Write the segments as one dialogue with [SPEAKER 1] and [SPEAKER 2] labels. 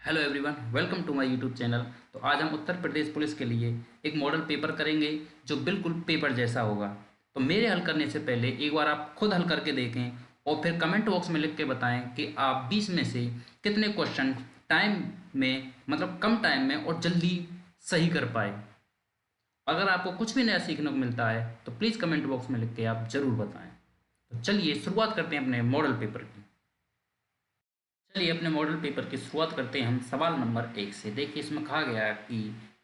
[SPEAKER 1] Hello everyone, welcome to my YouTube channel. तो आज हम उत्तर प्रदेश पुलिस के लिए एक मॉडल पेपर करेंगे जो बिल्कुल पेपर जैसा होगा। तो मेरे हल करने से पहले एक बार आप खुद हल करके देखें और फिर कमेंट बॉक्स में लिख के बताएं कि आप 20 में से कितने क्वेश्चन टाइम में, मतलब कम टाइम में और जल्दी सही कर पाए। अगर आपको कुछ भी नया सीखने को मिलता है तो प्लीज़ कमेंट बॉक्स में लिख के आप ज़रूर बताएं। तो चलिए शुरुआत करते हैं अपने मॉडल पेपर की। चलिए अपने मॉडल पेपर की शुरुआत करते हैं हम सवाल नंबर 1 से। देखिए इसमें कहा गया है कि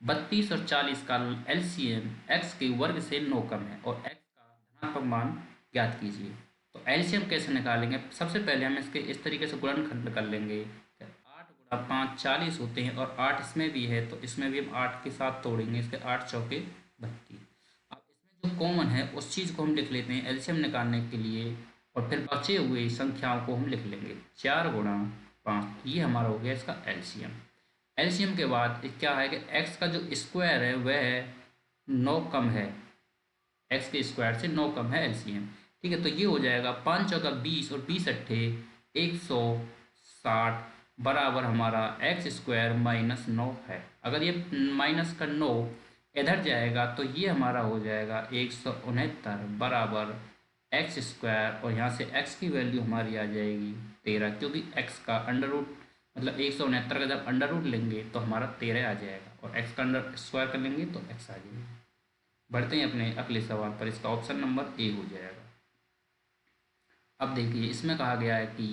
[SPEAKER 1] 32 और 40 का एलसीएम एक्स के वर्ग से 9 कम है और एक्स का धनात्मक मान ज्ञात कीजिए। तो एलसीएम कैसे निकालेंगे? सबसे पहले हम इसके इस तरीके से गुणनखंड कर लेंगे। 8 गुणा 5 40 होते हैं और 8 इसमें भी है, तो इसमें भी हम 8 के साथ तोड़ेंगे। इसके 8 चौके 32। अब इसमें जो कॉमन है उस चीज़ को हम लिख लेते हैं एलसीएम निकालने के लिए, और फिर बचे हुए संख्याओं को हम लिख लेंगे। 4 गुणा 5, ये हमारा हो गया इसका एलसीएम। एलसीएम के बाद क्या है कि एक्स का जो स्क्वायर है वह 9 कम है, एक्स के स्क्वायर से 9 कम है एलसीएम। ठीक है, तो ये हो जाएगा 5 चौका 20 और 20 अट्ठे 160 बराबर हमारा एक्स स्क्वायर माइनस 9 है। अगर ये माइनस का 9 इधर जाएगा तो ये हमारा हो जाएगा 169 बराबर एक्स स्क्वायर, और यहाँ से एक्स की वैल्यू हमारी आ जाएगी 13, क्योंकि एक्स का अंडर रूट, मतलब 169 का जब अंडर रूट लेंगे तो हमारा 13 आ जाएगा, और एक्स का अंडर स्क्वायर कर लेंगे तो एक्स आ जाएगा। बढ़ते हैं अपने अगले सवाल पर। इसका ऑप्शन नंबर ए हो जाएगा। अब देखिए इसमें कहा गया है कि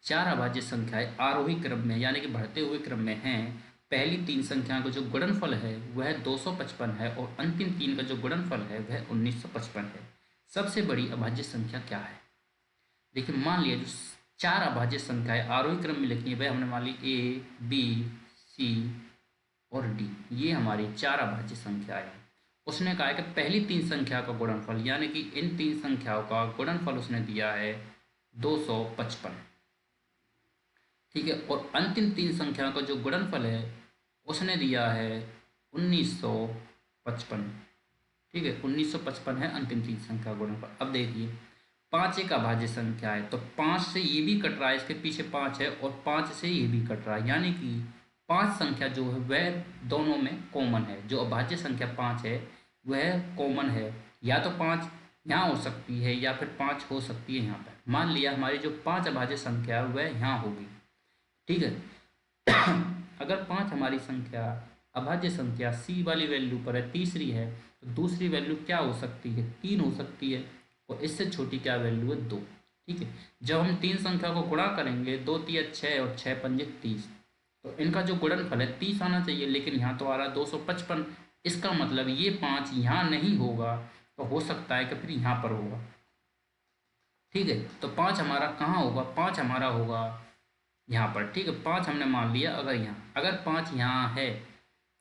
[SPEAKER 1] चार अभाज्य संख्याएं आरोही क्रम में यानी कि बढ़ते हुए क्रम में हैं। पहली तीन संख्याओं का जो गुणनफल है वह 255 है और अंतिम तीन का जो गुणनफल है वह 1955 है। सबसे बड़ी अभाज्य संख्या क्या है? देखिए मान लिया जो चार अभाज्य संख्याएं आरोही क्रम में लिखी है वह हमने मान ली ए बी सी और डी, ये हमारी चार अभाज्य संख्याएं हैं। उसने कहा है कि पहली तीन संख्या का गुणनफल यानी कि इन तीन संख्याओं का गुणनफल उसने दिया है 255। ठीक है, और अंतिम तीन संख्याओं का जो गुणनफल है उसने दिया है 1955। ठीक है, 1955 है अंतिम तीन संख्या का गुणनफल। अब देखिए पाँच एक अभाज्य संख्या है, तो पाँच से ये भी कट रहा है, इसके पीछे पाँच है, और पाँच से ये भी कट रहा है, यानी कि पाँच संख्या जो है वह दोनों में कॉमन है। जो अभाज्य संख्या पाँच है वह कॉमन है, या तो पाँच यहाँ हो सकती है या फिर पाँच हो सकती है यहाँ पर। मान लिया हमारी जो पाँच अभाज्य संख्या है वह यहाँ होगी। ठीक है, अगर पाँच हमारी संख्या अभाज्य संख्या सी वाली वैल्यू पर है, तीसरी है, तो दूसरी वैल्यू क्या हो सकती है? तीन हो सकती है, और इससे छोटी क्या वैल्यू है? दो। ठीक है, जब हम तीन संख्या को गुणा करेंगे, दो तिया छः और छः पंजे 30, तो इनका जो गुणनफल है 30 आना चाहिए, लेकिन यहाँ तो आ रहा है 255। इसका मतलब ये पाँच यहाँ नहीं होगा, तो हो सकता है कि फिर यहाँ पर होगा। ठीक है, तो पाँच हमारा कहाँ होगा? पाँच हमारा होगा यहाँ पर। ठीक है, पाँच हमने मान लिया। अगर पाँच यहाँ है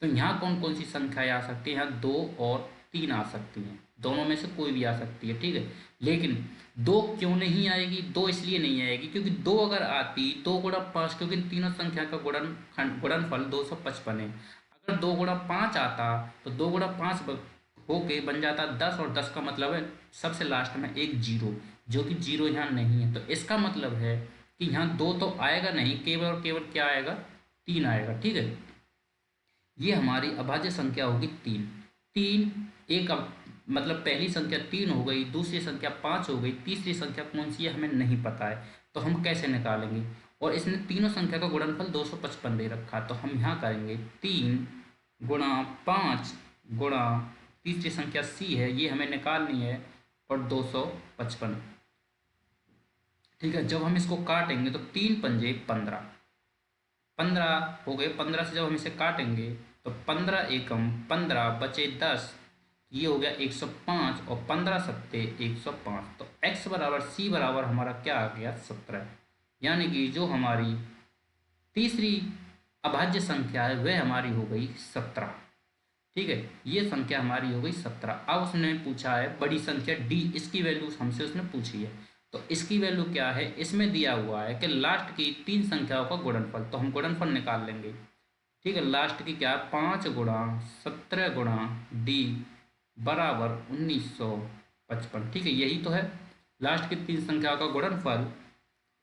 [SPEAKER 1] तो यहाँ कौन कौन सी संख्याएं आ सकती है? यहाँ दो और तीन आ सकती हैं, दोनों में से कोई भी आ सकती है। ठीक है, लेकिन दो क्यों नहीं आएगी? दो इसलिए नहीं आएगी क्योंकि दो अगर आती, दो गुणा पाँच, क्योंकि इन तीनों संख्या का गुणनफल 255 है। अगर दो गुणा पाँच आता तो दो गुणा पाँच होके बन जाता 10, और 10 का मतलब है सबसे लास्ट में एक जीरो, जो कि जीरो यहाँ नहीं है। तो इसका मतलब है कि यहाँ दो तो आएगा नहीं, केवल और केवल क्या आएगा? तीन आएगा। ठीक है, ये हमारी अभाज्य संख्या होगी तीन। तीन एक मतलब पहली संख्या तीन हो गई, दूसरी संख्या पाँच हो गई, तीसरी संख्या कौन सी है हमें नहीं पता है, तो हम कैसे निकालेंगे? और इसने तीनों संख्या का गुणनफल 255 दे रखा, तो हम यहाँ करेंगे तीन गुणा पाँच गुणा तीसरी संख्या सी है, ये हमें निकालनी है, और 255। ठीक है, जब हम इसको काटेंगे तो तीन पंजे 15, 15 हो गए। 15 से जब हम इसे काटेंगे तो 15 एकम 15 बचे 10, ये हो गया 105, और 15 सत्ते 105, तो x बराबर सी बराबर हमारा क्या आ गया? 17। यानी कि जो हमारी तीसरी अभाज्य संख्या है वह हमारी हो गई 17। ठीक है, ये संख्या हमारी हो गई 17। अब उसने पूछा है बड़ी संख्या डी, इसकी वैल्यू हमसे उसने पूछी है, तो इसकी वैल्यू क्या है? इसमें दिया हुआ है कि लास्ट की तीन संख्याओं का गुणनफल, तो हम गुणनफल निकाल लेंगे। ठीक है, लास्ट की क्या? 5 गुणा 17 गुणा डी बराबर 1955। ठीक है, यही तो है लास्ट की तीन संख्याओं का गुणनफल।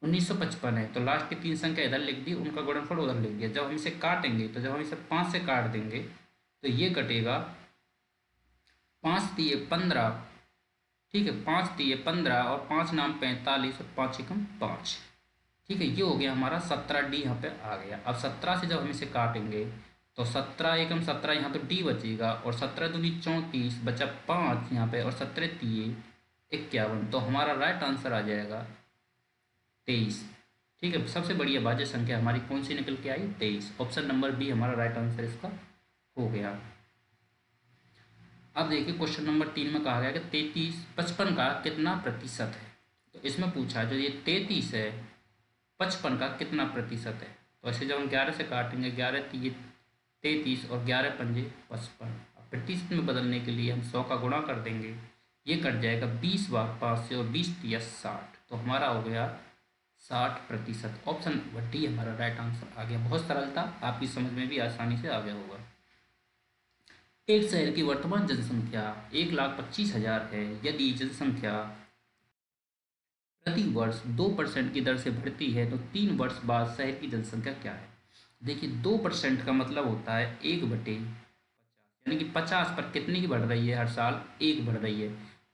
[SPEAKER 1] 1955 है तो लास्ट की 3 संख्या इधर लिख दी, उनका गुणनफल उधर लिख दिया। जब हम इसे काटेंगे तो जब हम इसे 5 से काट देंगे तो ये कटेगा 5 तिये 15, ठीक है, 5 तिये 15 और 5 नाम 45 और 5 एकम 5, ठीक है। ये हो गया हमारा 17D यहाँ पे आ गया। अब 17 से जब हम इसे काटेंगे तो 17 एकम 17 यहाँ तो D बचेगा और 17 दूनी 34 बचा 5 यहाँ पे और 17 तिये 51, तो हमारा राइट आंसर आ जाएगा 23, ठीक है। सबसे बड़ी अभाज्य संख्या हमारी कौन सी निकल के आई? 23। ऑप्शन नंबर बी हमारा राइट आंसर इसका हो गया। अब देखिए क्वेश्चन नंबर 3 में कहा गया कि 55 का कितना प्रतिशत है। तो इसमें पूछा जो ये 33 है 55 का कितना प्रतिशत है। तो ऐसे जब हम 11 से काटेंगे 11 तिये 33 और 11 पंजे 55। अब प्रतिशत में बदलने के लिए हम 100 का गुणा कर देंगे, ये कट जाएगा 20 बार 5 से और 20 तिया 60, तो हमारा हो गया 60%। ऑप्शन नंबर डी हमारा राइट आंसर आ गया। बहुत सरल था, आपकी समझ में भी आसानी से आ गया होगा। एक शहर की वर्तमान जनसंख्या 1,25,000 है। यदि जनसंख्या प्रति वर्ष 2% की दर से बढ़ती है तो 3 वर्ष बाद शहर की जनसंख्या क्या है। देखिए 2% का मतलब होता है 1/50, यानी कि 50 पर कितनी की बढ़ रही है हर साल? 1 बढ़ रही है।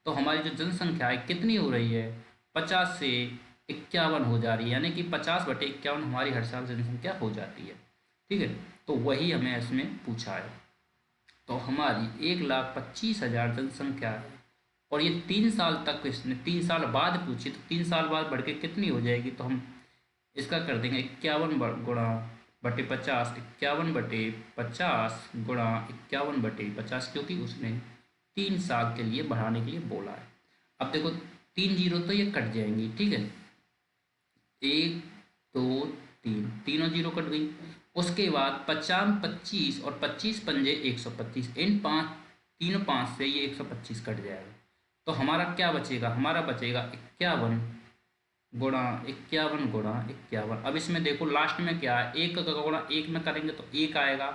[SPEAKER 1] तो हमारी जो जनसंख्या है कितनी हो रही है? 50 से 51 हो जा रही है, यानी कि 50/51 हमारी हर साल जनसंख्या हो जाती है, ठीक है। तो वही हमें इसमें पूछा है। तो हमारी 1,25,000 जनसंख्या है और ये 3 साल तक, इसने 3 साल बाद पूछी तो 3 साल बाद बढ़ के कितनी हो जाएगी। तो हम इसका कर देंगे 51 गुणा बटे 50, 51/50 गुणा 51/50, क्योंकि उसने 3 साल के लिए बढ़ाने के लिए बोला है। अब देखो 3 जीरो तो ये कट जाएंगी, ठीक है, 1 2 3, तीनों जीरो कट गई। उसके बाद 50 25 और 25 पंजे 125, इन तीनों 5 से ये 125 कट जाएगा। तो हमारा क्या बचेगा? हमारा बचेगा 51 गुणा 51। अब इसमें देखो लास्ट में क्या है, 1 का गुणा 1 में करेंगे तो 1 आएगा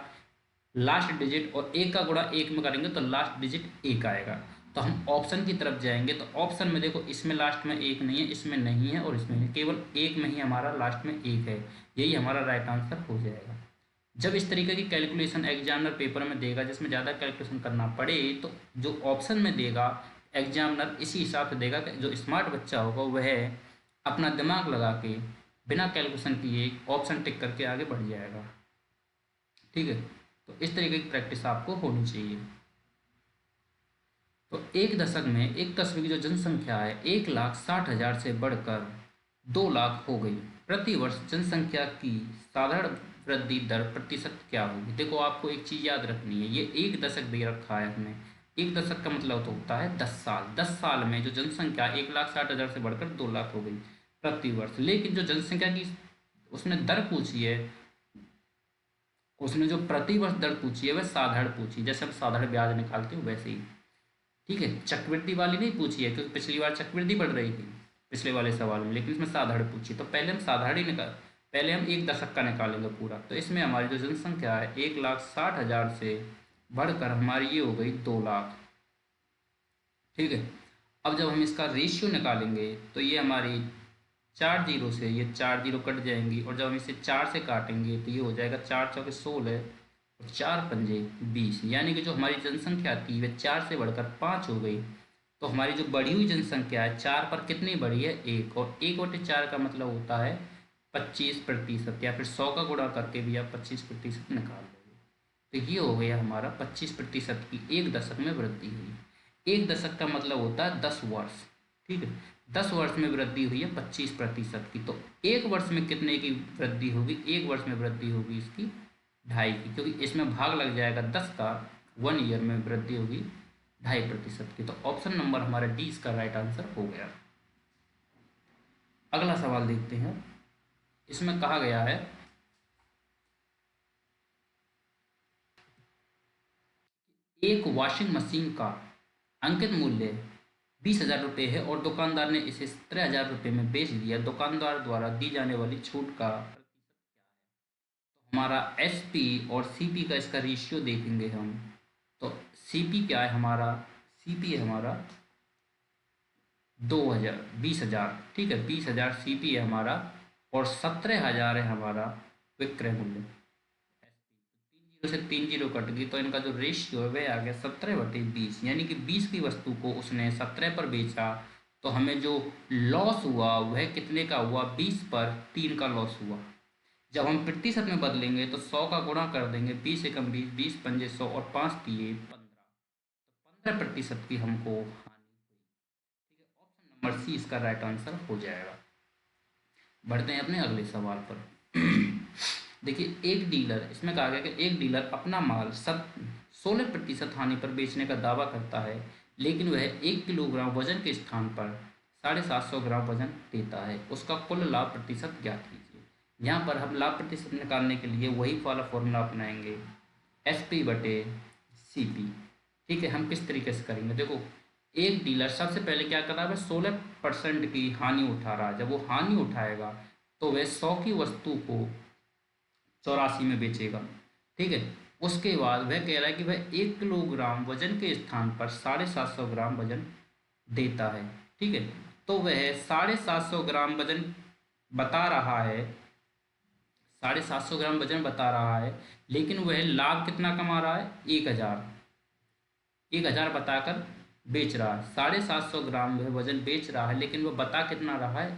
[SPEAKER 1] लास्ट डिजिट, और 1 का गुणा 1 में करेंगे तो लास्ट डिजिट 1 आएगा। तो हम ऑप्शन की तरफ जाएंगे तो ऑप्शन में देखो इसमें लास्ट में 1 नहीं है, इसमें नहीं है और इसमें नहीं, केवल 1 में ही हमारा लास्ट में 1 है। यही हमारा राइट आंसर हो जाएगा। जब इस तरीके की कैलकुलेशन एग्जामिनर पेपर में देगा जिसमें ज़्यादा कैलकुलेशन करना पड़े, तो जो ऑप्शन में देगा एग्जामिनर इसी हिसाब से देगा कि जो स्मार्ट बच्चा होगा वह अपना दिमाग लगा के बिना कैलकुलेशन किए ऑप्शन टिक करके आगे बढ़ जाएगा, ठीक है। तो इस तरीके की प्रैक्टिस आपको होनी चाहिए। तो एक दशक में एक कस्बे की जो जनसंख्या है 1,60,000 से बढ़कर 2 लाख हो गई। प्रति वर्ष जनसंख्या की साधारण वृद्धि दर प्रतिशत क्या होगी। देखो आपको एक चीज़ याद रखनी है, ये एक दशक दे रखा है हमें। एक दशक का मतलब तो होता है 10 साल। 10 साल में जो जनसंख्या 1,60,000 से बढ़कर 2 लाख हो गई प्रति वर्ष, लेकिन जो जनसंख्या की उसने दर पूछी है, उसने जो प्रति वर्ष दर पूछी है वह साधारण पूछी, जैसे हम साधारण ब्याज निकालते हो वैसे ही, ठीक है। चक्रवृद्धि वाली नहीं पूछी है, क्योंकि पिछली बार चक्रवृद्धि बढ़ रही थी पिछले वाले सवाल में, लेकिन इसमें साधारण पूछी। तो पहले हम साधारण ही निकाल, पहले हम एक दशक का निकालेंगे पूरा। तो इसमें हमारी जो जनसंख्या है 1,60,000 से बढ़कर हमारी ये हो गई 2 लाख, ठीक है। अब जब हम इसका रेशियो निकालेंगे तो ये हमारी 4 जीरो से ये 4 जीरो कट जाएंगी, और जब हम इसे 4 से काटेंगे तो ये हो जाएगा 4 चौके 16 और 4 पंजे 20, यानी कि जो हमारी जनसंख्या थी वह 4 से बढ़कर 5 हो गई। तो हमारी जो बढ़ी हुई जनसंख्या है 4 पर कितनी बढ़ी है? 1, और 1/4 का मतलब होता है 25%, या फिर 100 का गुणा करके भी आप 25% निकाल लोगे। तो ये हो गया हमारा 25% की एक दशक में वृद्धि हुई। एक दशक का मतलब होता है 10 वर्ष, ठीक है। 10 वर्ष में वृद्धि हुई है 25% की। तो एक वर्ष में कितने की वृद्धि होगी? एक वर्ष में वृद्धि होगी इसकी 2.5 की, क्योंकि इसमें भाग लग जाएगा 10 का, 1 ईयर में वृद्धि होगी 2.5% की। तो ऑप्शन नंबर हमारा डी इसका राइट आंसर हो गया। अगला सवाल देखते हैं। इसमें कहा गया है एक वॉशिंग मशीन का अंकित मूल्य 20,000 रुपये है और दुकानदार ने इसे 17,000 रुपये में बेच दिया। दुकानदार द्वारा दी जाने वाली छूट का हमारा एसपी और सीपी का इसका रेशियो देखेंगे हम। तो सीपी क्या है हमारा? सीपी है हमारा 2000 20,000, ठीक है, 20,000 CP है हमारा और 17,000 है हमारा विक्रय मूल्य। 3 जीरो से 3 जीरो कट गई तो इनका जो रेशियो है वह आ गया 17/20, यानी कि 20 की वस्तु को उसने 17 पर बेचा तो हमें जो लॉस हुआ वह कितने का हुआ, 20 पर 3 का लॉस हुआ। जब हम प्रतिशत में बदलेंगे तो 100 का गुणा कर देंगे, 20 एकम 20, 20 पंजे 100 और 5 दिए 15, तो 15% की हमको हानि हुई। ठीक है, ऑप्शन नंबर सी इसका राइट आंसर हो जाएगा। बढ़ते हैं अपने अगले सवाल पर। देखिए, एक डीलर, इसमें कहा गया कि एक डीलर अपना माल 16% हानि पर बेचने का दावा करता है, लेकिन वह 1 किलोग्राम वजन के स्थान पर 750 ग्राम वजन देता है। उसका कुल लाभ प्रतिशत ज्ञात कीजिए। यहाँ पर हम लाभ प्रतिशत निकालने के लिए वही वाला फॉर्मूला अपनाएंगे, SP/CP। ठीक है, हम किस तरीके से करेंगे, देखो एक डीलर सबसे पहले क्या कर रहा है, वह 16% की हानि उठा रहा है। जब वो हानि उठाएगा तो वह 100 की वस्तु को 84 में बेचेगा। ठीक है, उसके बाद वह कह रहा है कि वह 1 किलोग्राम वजन के स्थान पर 750 ग्राम वजन देता है। ठीक है, तो वह 750 ग्राम वजन बता रहा है, 750 ग्राम वजन बता रहा है, लेकिन वह लाभ कितना कमा रहा है, 1,000, 1,000 बताकर बेच रहा है। 750 ग्राम वह वजन बेच रहा है, लेकिन वह बता कितना रहा है,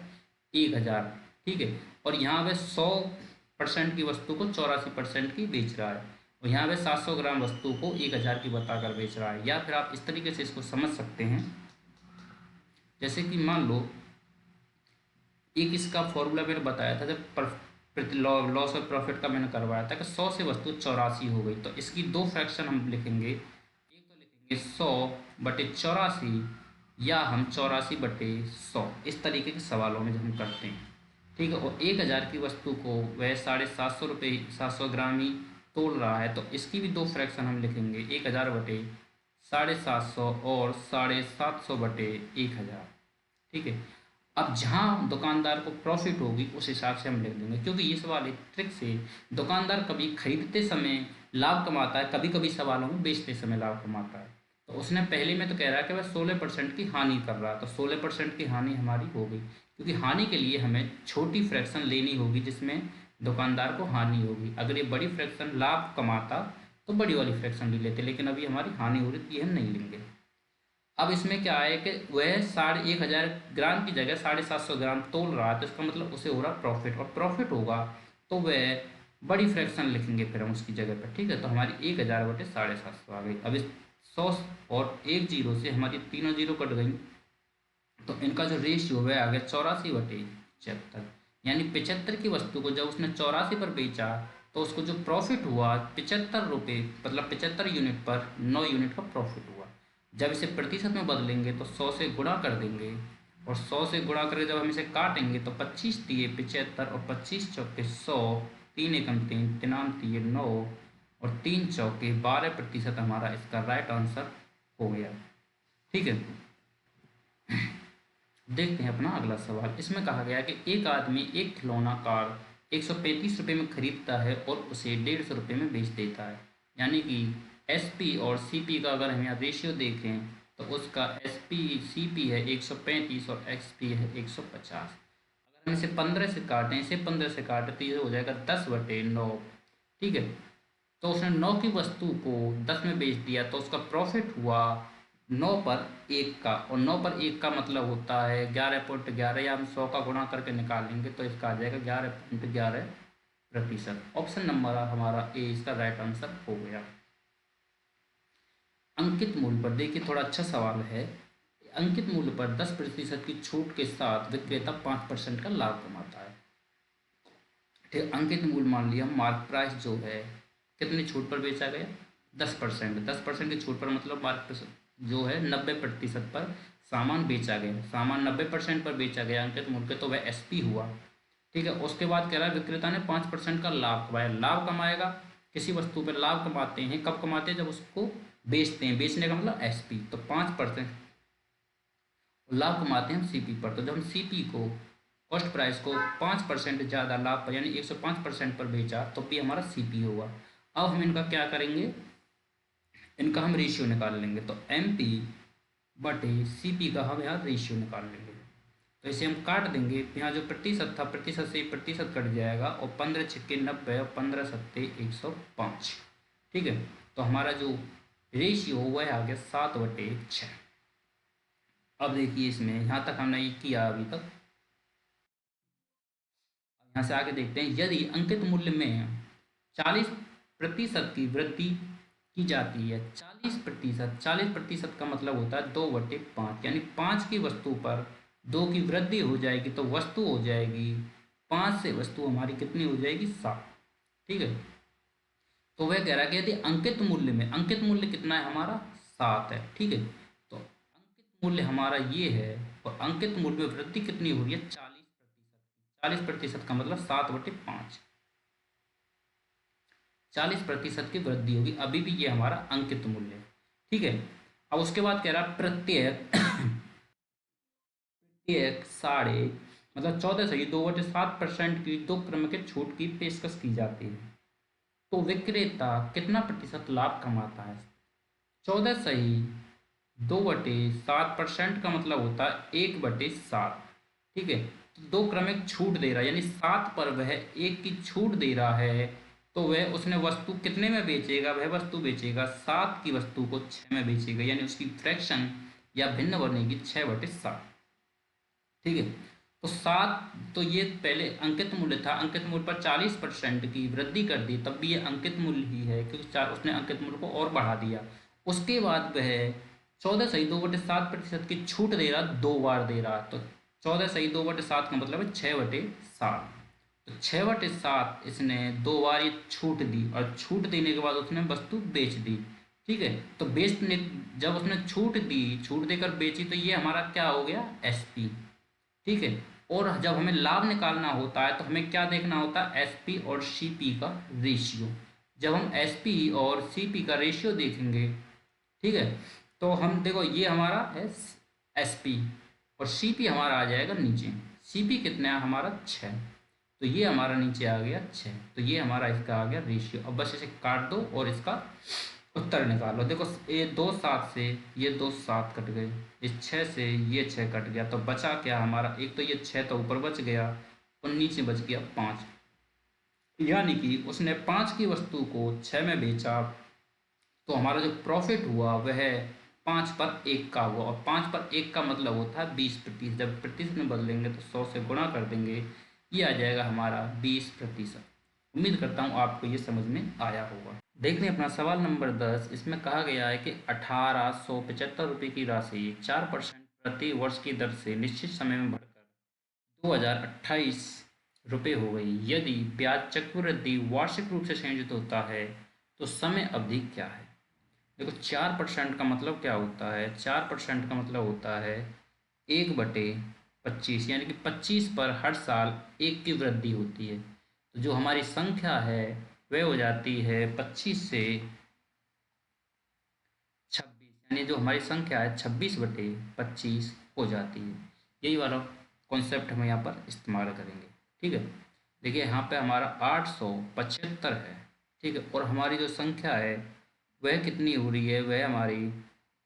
[SPEAKER 1] 1,000। ठीक है, और यहाँ वह 100% की वस्तु को 84% की बेच रहा है, और यहाँ वह 700 ग्राम वस्तु को 1,000 की बताकर बेच रहा है। या फिर आप इस तरीके से इसको समझ सकते हैं, जैसे कि मान लो एक इसका फॉर्मूला मैंने बताया था जब लॉस और प्रॉफिट का मैंने करवाया था कि 100 से वस्तु 84 हो गई, तो इसकी दो फ्रैक्शन हम लिखेंगे। एक तो लिखेंगे 100/84, या हम 84/100, इस तरीके के सवालों में जब हम करते हैं। ठीक है, और 1,000 की वस्तु को वह 750 रुपये 700 ग्राम ही तोल रहा है, तो इसकी भी दो फ्रैक्शन हम लिखेंगे, 1,000/750 और 750/1000। ठीक है, अब जहाँ दुकानदार को प्रॉफिट होगी उस हिसाब से हम लिख देंगे, क्योंकि ये सवाल एक ट्रिक से दुकानदार कभी खरीदते समय लाभ कमाता है, कभी कभी सवालों में बेचते समय लाभ कमाता है। तो उसने पहले में तो कह रहा है कि वह 16% की हानि कर रहा है, तो 16% की हानि हमारी हो गई, क्योंकि हानि के लिए हमें छोटी फ्रैक्शन लेनी होगी जिसमें दुकानदार को हानि होगी। अगर ये बड़ी फ्रैक्शन लाभ कमाता तो बड़ी वाली फ्रैक्शन ले लेते, लेकिन अभी हमारी हानि हो रही थी, हम नहीं लेंगे। अब इसमें क्या है कि वह 1,500 ग्राम की जगह 750 ग्राम तोल रहा है, तो इसका मतलब उसे हो रहा प्रॉफिट, और प्रॉफिट होगा तो वह बड़ी फ्रैक्शन लिखेंगे फिर हम उसकी जगह पर। ठीक है, तो हमारी 1,000/750 आ गई। अब इस 100 और 1 जीरो से हमारी तीनों जीरो कट गई, तो इनका जो रेशियो है आ गया 84/75, यानी 75 की वस्तु को जब उसने 84 पर बेचा तो उसको जो प्रॉफिट हुआ 75 रुपये, मतलब 75 यूनिट पर 9 यूनिट का प्रॉफिट हुआ। जब इसे प्रतिशत में बदलेंगे तो 100 से गुणा कर देंगे, और 100 से गुणा करके जब हम इसे काटेंगे तो 25 दिए 75 और 25 चौके 100, 3 एकम 3, तिनाम दिए 9 और 3 चौके 12% हमारा इसका राइट आंसर हो गया। ठीक है, देखते हैं अपना अगला सवाल। इसमें कहा गया कि एक आदमी एक खिलौना कार 135 रुपये में खरीदता है और उसे 150 रुपये में बेच देता है, यानी कि SP और CP का अगर हम यहाँ रेशियो देखें तो उसका SP/CP है 135 और XP है 150। अगर हम इसे 15 से काटें, इसे 15 से काटें तो ये हो जाएगा 10/9। ठीक है, तो उसने 9 की वस्तु को 10 में बेच दिया, तो उसका प्रॉफिट हुआ 9/1 का, और 9/1 का मतलब होता है 11.11, या हम 100 का गुणा करके निकालेंगे तो इसका आ जाएगा 11.11%। ऑप्शन नंबर हमारा ए इसका राइट आंसर हो गया। अंकित मूल्य पर देखिए, थोड़ा अच्छा सवाल है। अंकित मूल्य पर 10% की छूट के साथ विक्रेता 5% का लाभ कमाता है। ठीक, अंकित मूल्य मान लिया, मार्क प्राइस जो है कितनी छूट पर बेचा गया, 10%। 10% की छूट पर मतलब मार्क जो है 90% पर सामान बेचा गया, सामान 90% पर बेचा गया अंकित मूल्य के, तो वह SP हुआ। ठीक है, उसके बाद कह रहा है विक्रेता ने 5% का लाभ कमाया। लाभ कमाएगा, किसी वस्तु पर लाभ कमाते हैं, कब कमाते हैं, जब उसको बेचते हैं, बेचने का मतलब SP, तो 5% लाभ कमाते हैं हम CP पर। तो जब हम CP को, कॉस्ट प्राइस को 5% ज़्यादा लाभ पर यानी 105% पर बेचा तो भी हमारा CP होगा। अब हम इनका क्या करेंगे, इनका हम रेशियो निकाल लेंगे, तो MP बटे सीपी का हम यहाँ रेशियो निकाल लेंगे। तो इसे हम काट देंगे, यहाँ जो प्रतिशत था प्रतिशत से प्रतिशत कट जाएगा और 15 छिक्के 90 और 15 सत्ते 105। ठीक है, तो हमारा जो रेशियो वह आ गया 7/6। अब देखिए इसमें यहाँ तक हमने ये किया अभी तक। यहाँ से आगे देखते हैं, यदि अंकित मूल्य में 40% की वृद्धि की जाती है। 40%, 40% का मतलब होता है 2/5, यानी 5 की वस्तु पर 2 की वृद्धि हो जाएगी तो वस्तु हो जाएगी 5 से वस्तु हमारी कितनी हो जाएगी 7। ठीक है, तो वह कह रहा है कि यदि अंकित मूल्य में, अंकित मूल्य कितना है हमारा 7 है। ठीक है, तो अंकित मूल्य हमारा ये है और अंकित मूल्य में वृद्धि कितनी हो रही है 40%। 40% का मतलब 7/5, 40% की वृद्धि होगी, अभी भी ये हमारा अंकित मूल्य है। ठीक है, अब उसके बाद कह रहा है प्रत्येक प्रत्येक साढ़े मतलब 14.2/7% की 2 क्रम के छूट की पेशकश की जाती है, तो विक्रेता कितना प्रतिशत लाभ कमाता है। 14.2/7% का मतलब होता है 1/7। ठीक है, तो 2 क्रमिक छूट दे रहा है, यानी 7 पर वह 1 की छूट दे रहा है, तो वह उसने वस्तु कितने में बेचेगा, वह वस्तु बेचेगा 7 की वस्तु को 6 में बेचेगा, यानी उसकी फ्रैक्शन या भिन्न बनेगी 6/7। ठीक है, तो 7, तो ये पहले अंकित मूल्य था, अंकित मूल्य पर 40% की वृद्धि कर दी, तब भी ये अंकित मूल्य ही है क्योंकि उसने अंकित मूल्य को और बढ़ा दिया। उसके बाद वह 14.2/7% की छूट दे रहा, 2 बार दे रहा, तो 14.2/7 का मतलब है 6/7। तो 6/7 इसने 2 बार ये छूट दी और छूट देने के बाद उसने वस्तु बेच दी। ठीक है, तो बेचने, जब उसने छूट दी, छूट देकर बेची, तो ये हमारा क्या हो गया एसपी। ठीक है, और जब हमें लाभ निकालना होता है तो हमें क्या देखना होता है एसपी और सीपी का रेशियो। जब हम एसपी और सीपी का रेशियो देखेंगे, ठीक है, तो हम देखो ये हमारा है एसपी और सीपी हमारा आ जाएगा नीचे। सीपी कितना है हमारा 6, तो ये हमारा नीचे आ गया 6, तो ये हमारा इसका आ गया रेशियो। अब बस इसे काट दो और इसका उत्तर निकालो। देखो ये 2 7 से ये 2 7 कट गए, इस 6 से ये 6 कट गया, तो बचा क्या हमारा, एक तो ये 6 तो ऊपर बच गया और नीचे बच गया 5, यानी कि उसने 5 की वस्तु को 6 में बेचा, तो हमारा जो प्रॉफिट हुआ वह 5/1 का हुआ, और 5/1 का मतलब होता है 20%। जब प्रतिशत में बदलेंगे तो 100 से गुणा कर देंगे, ये आ जाएगा हमारा 20%। उम्मीद करता हूँ आपको ये समझ में आया होगा। देख लें अपना सवाल नंबर 10। इसमें कहा गया है कि 1875 रुपये की राशि 4% प्रति वर्ष की दर से निश्चित समय में बढ़कर 2028 रुपये हो गई। यदि ब्याज चक्रवृद्धि वार्षिक रूप से संयोजित होता है तो समय अवधि क्या है। देखो 4% का मतलब क्या होता है, 4% का मतलब होता है 1/25, यानी कि 25 पर हर साल 1 की वृद्धि होती है। तो जो हमारी संख्या है वह हो जाती है 25 से 26, यानी जो हमारी संख्या है 26/25 हो जाती है। यही वाला कॉन्सेप्ट हम यहाँ पर इस्तेमाल करेंगे। ठीक है, देखिए यहाँ पे हमारा 875 है। ठीक है, और हमारी जो संख्या है वह कितनी हो रही है, वह हमारी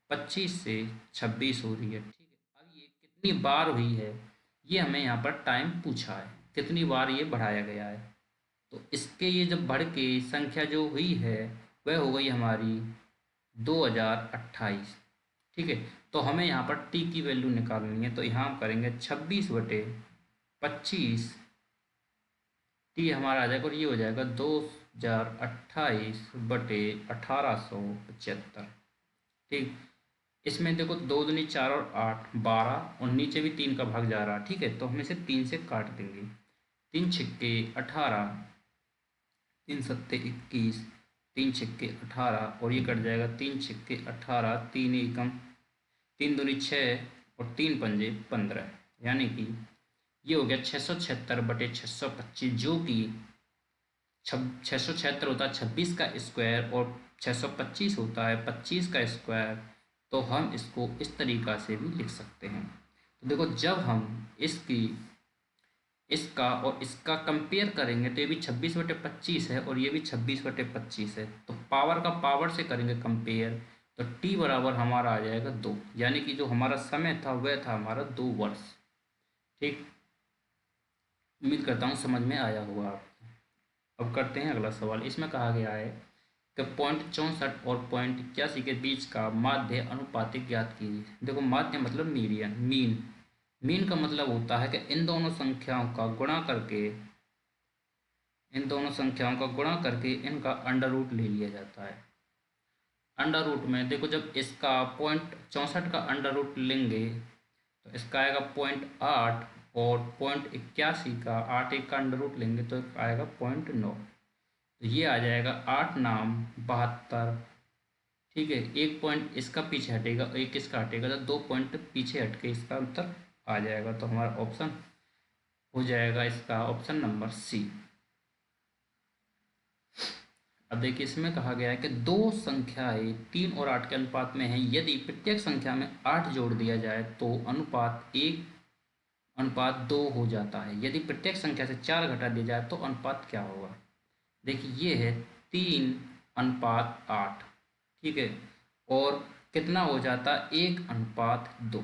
[SPEAKER 1] 25 से 26 हो रही है। ठीक है, अब ये कितनी बार हुई है, ये हमें यहाँ पर टाइम पूछा है, कितनी बार ये बढ़ाया गया है। तो इसके ये जब बढ़ के संख्या जो हुई है वह हो गई हमारी 2028। ठीक है, तो हमें यहाँ पर टी की वैल्यू निकालनी है, तो यहाँ हम करेंगे 26/25, टी हमारा आ जाएगा और ये हो जाएगा 2028/1875। ठीक, इसमें देखो 2 दूनी 4 और 8 12 और नीचे भी 3 का भाग जा रहा। ठीक है, तो हम इसे 3 से काट देंगे, 3 छिक्के 18, 3 सत्ते 21, 3 छिक्के 18 और ये कट जाएगा 3 छिक्के 18, 3 एकम 3 दूनी 6 और 3 पंजे 15, यानी कि ये हो गया 676/625, जो कि 676 होता है 26 का स्क्वायर और 625 होता है 25 का स्क्वायर। तो हम इसको इस तरीक़ा से भी लिख सकते हैं। तो देखो जब हम इसका और इसका कंपेयर करेंगे तो ये भी 26/25 है और ये भी 26/25 है, तो पावर का पावर से करेंगे कंपेयर, तो टी बराबर हमारा आ जाएगा 2, यानी कि जो हमारा समय था वह था हमारा 2 वर्ष। ठीक, उम्मीद करता हूँ समझ में आया होगा आपको। अब करते हैं अगला सवाल। इसमें कहा गया है कि .64 और .81 के बीच का माध्य अनुपातिक ज्ञात कीजिए। देखो माध्य मतलब मीडियन, मीन। मीन का मतलब होता है कि इन दोनों संख्याओं का गुणा करके इनका अंडर रूट ले लिया जाता है। अंडर रूट में देखो, जब इसका .64 का अंडर रूट लेंगे तो इसका आएगा 0.8, और 81 का 8 एक का अंडर रूट लेंगे तो आएगा 0.9। तो ये आ जाएगा 8 नाम 72। ठीक है, एक पॉइंट इसका पीछे हटेगा, एक इसका हटेगा, तो 2 पॉइंट पीछे हटके इसका अंतर आ जाएगा। तो हमारा ऑप्शन हो जाएगा इसका ऑप्शन नंबर सी। अब देखिए इसमें कहा गया है कि दो संख्याएं 3 और 8 के अनुपात में हैं। यदि प्रत्येक संख्या में 8 जोड़ दिया जाए तो अनुपात 2 हो जाता है। यदि प्रत्येक संख्या से 4 घटा दिया जाए तो अनुपात क्या होगा। देखिए ये है 3:8। ठीक है, और कितना हो जाता है 1:2।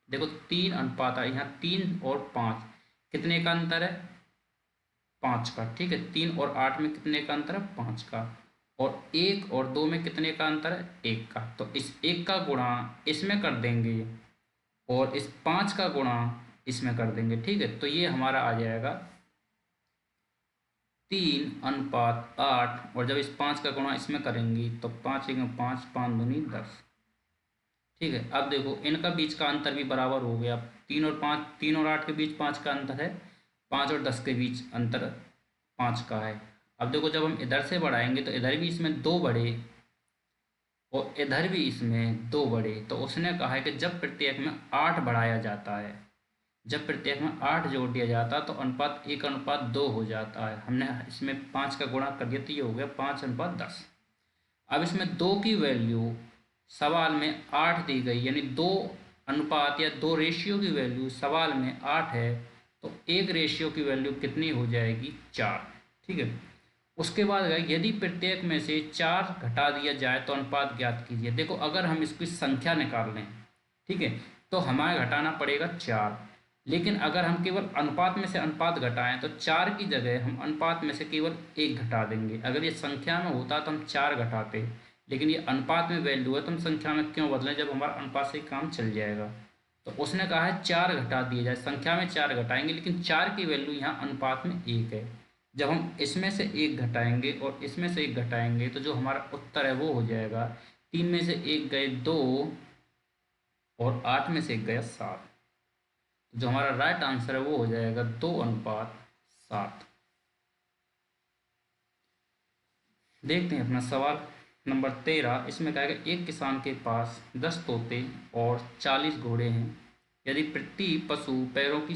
[SPEAKER 1] देखो 3:8, यहाँ 3 और 5 कितने का अंतर है, 5 का। ठीक है, 3 और 8 में कितने का अंतर है, 5 का। और 1 और 2 में कितने का अंतर है, 1 का। तो इस 1 का गुणा इसमें कर देंगे और इस 5 का गुणा इसमें कर देंगे। ठीक है, तो ये हमारा आ जाएगा 3:8, और जब इस 5 का गुणा इसमें करेंगे तो 5 1 5, 5 दूनी 10। ठीक है, अब देखो इनका बीच का अंतर भी बराबर हो गया। 3 और 8 के बीच 5 का अंतर है, 5 और 10 के बीच अंतर 5 का है। अब देखो जब हम इधर से बढ़ाएंगे तो इधर भी इसमें 2 बढ़े और इधर भी इसमें 2 बढ़े। तो उसने कहा है कि जब प्रत्येक में 8 बढ़ाया जाता है, जब प्रत्येक में 8 जोड़ दिया जाता है तो अनुपात 1:2 हो जाता है। हमने इसमें 5 का गुणा कर दिया तो ये हो गया 5:10। अब इसमें 2 की वैल्यू सवाल में 8 दी गई, यानी 2 अनुपात या 2 रेशियो की वैल्यू सवाल में 8 है, तो 1 रेशियो की वैल्यू कितनी हो जाएगी, 4। ठीक है, उसके बाद यदि प्रत्येक में से 4 घटा दिया जाए तो अनुपात ज्ञात कीजिए। देखो अगर हम इसकी संख्या निकाल लें, ठीक है, तो हमें घटाना पड़ेगा 4। लेकिन अगर हम केवल अनुपात में से अनुपात घटाएं तो 4 की जगह हम अनुपात में से केवल 1 घटा देंगे। अगर ये संख्या में होता तो हम 4 घटाते, लेकिन ये अनुपात में वैल्यू है तो हम संख्या में क्यों बदलें जब हमारा अनुपात से काम चल जाएगा। तो उसने कहा है 4 घटा दिए जाए, संख्या में 4 घटाएंगे, लेकिन 4 की वैल्यू यहाँ अनुपात में 1 है। जब हम इसमें से 1 घटाएंगे और इसमें से 1 घटाएंगे तो जो हमारा उत्तर है वो हो जाएगा 3 में से 1 गए 2 और 8 में से 1 गया 7। जो हमारा राइट आंसर है वो हो जाएगा 2:7। देखते हैं अपना सवाल नंबर 13। इसमें कहा गया एक किसान के पास 10 तोते और 40 घोड़े हैं। यदि प्रति पशु पैरों की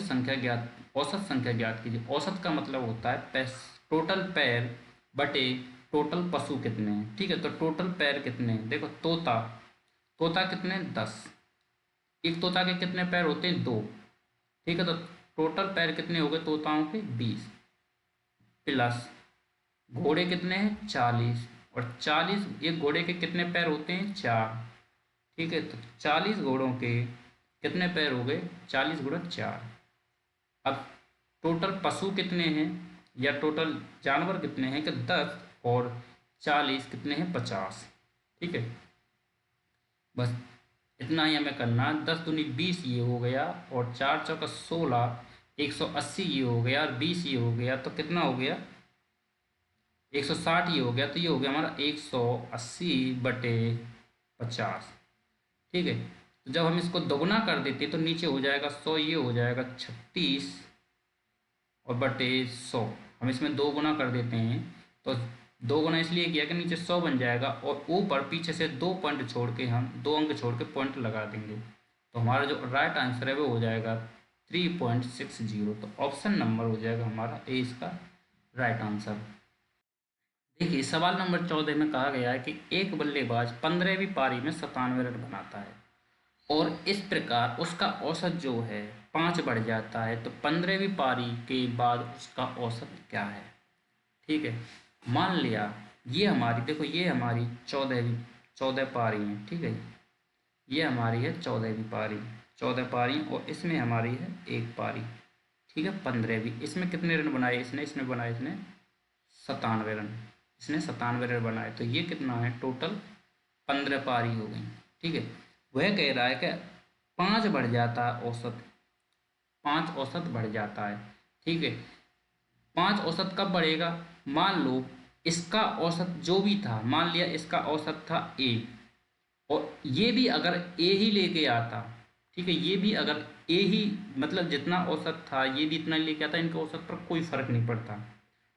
[SPEAKER 1] संख्या ज्ञात, औसत संख्या ज्ञात कीजिए। औसत का मतलब होता है टोटल पैर बटे टोटल पशु कितने हैं। ठीक है, तो टोटल पैर कितने हैं, देखो तोता कितने, 10। एक तोता के कितने पैर होते हैं, 2। ठीक है, तो टोटल पैर कितने हो गए तोताओं के, 20। प्लस घोड़े कितने हैं, 40, और 40 एक घोड़े के कितने पैर होते हैं, 4। ठीक है, तो 40 घोड़ों के कितने पैर हो गए, 40 गुणा 4। अब टोटल पशु कितने हैं या टोटल जानवर कितने हैं कि 10, और 40 कितने हैं, 50। ठीक है, बस इतना ही हमें करना। 10 दूनी 20 ये हो गया, और 4 चौका 16, 180 ये हो गया, और 20 ये हो गया, तो कितना हो गया, 160 ये हो गया। तो ये हो गया हमारा 180/50। ठीक है, तो जब हम इसको दोगुना कर देते तो नीचे हो जाएगा 100, ये हो जाएगा 36 और बटे 100। हम इसमें 2 गुना कर देते हैं, तो 2 गुना इसलिए किया कि नीचे 100 बन जाएगा, और ऊपर पीछे से 2 पॉइंट छोड़ के हम 2 अंक छोड़ के पॉइंट लगा देंगे। तो हमारा जो राइट आंसर है वो हो जाएगा 3.60। तो ऑप्शन नंबर हो जाएगा हमारा ए इसका राइट आंसर। देखिए सवाल नंबर 14 में कहा गया है कि एक बल्लेबाज 15वीं पारी में 97 रन बनाता है और इस प्रकार उसका औसत जो है 5 बढ़ जाता है, तो 15वीं पारी के बाद उसका औसत क्या है। ठीक है, मान लिया ये हमारी देखो, ये हमारी 14 पारी है, ठीक है। ये हमारी है 14वीं पारी, 14 पारी, और इसमें हमारी है एक पारी, ठीक है। 15वीं, इसमें कितने रन बनाए इसने, बनाए इसने 97 रन, इसने 97 रन बनाए। तो ये कितना है टोटल, 15 पारी हो गई, ठीक है। वह कह रहा है कि 5 बढ़ जाता है औसत, 5 औसत बढ़ जाता है, ठीक है। 5 औसत कब बढ़ेगा, मान लो इसका औसत जो भी था, मान लिया इसका औसत था ए, और ये भी अगर ए ही लेके आता, ठीक है, ये भी अगर ए ही, मतलब जितना औसत था ये भी इतना लेके आता, इनके औसत पर कोई फर्क नहीं पड़ता।